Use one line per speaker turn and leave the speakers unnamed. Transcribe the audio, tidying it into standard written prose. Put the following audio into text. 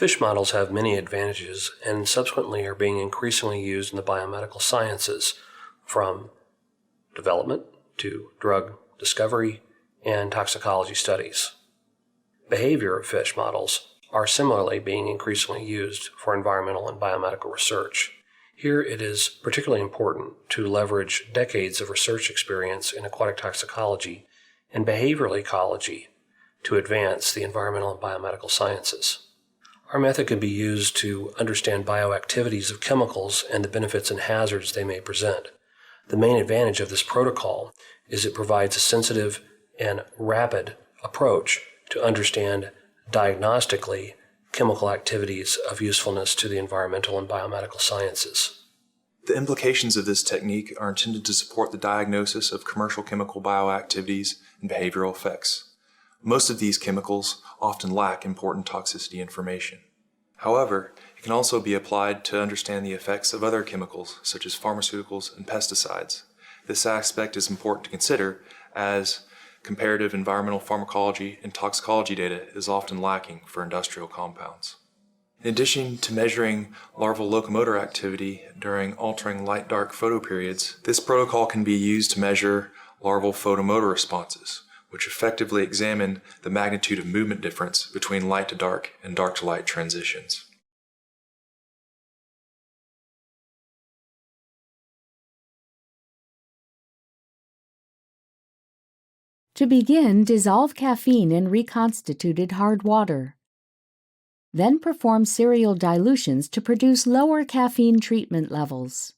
Fish models have many advantages and subsequently are being increasingly used in the biomedical sciences, from development to drug discovery and toxicology studies. Behavior of fish models are similarly being increasingly used for environmental and biomedical research. Here it is particularly important to leverage decades of research experience in aquatic toxicology and behavioral ecology to advance the environmental and biomedical sciences. Our method can be used to understand bioactivities of chemicals and the benefits and hazards they may present. The main advantage of this protocol is it provides a sensitive and rapid approach to understand diagnostically chemical activities of usefulness to the environmental and biomedical sciences.
The implications of this technique are intended to support the diagnosis of commercial chemical bioactivities and behavioral effects. Most of these chemicals often lack important toxicity information. However, it can also be applied to understand the effects of other chemicals, such as pharmaceuticals and pesticides. This aspect is important to consider, as comparative environmental pharmacology and toxicology data is often lacking for industrial compounds. In addition to measuring larval locomotor activity during altering light-dark photoperiods, this protocol can be used to measure larval photomotor responses, which effectively examine the magnitude of movement difference between light to dark and dark to light transitions.
To begin, dissolve caffeine in reconstituted hard water. Then perform serial dilutions to produce lower caffeine treatment levels.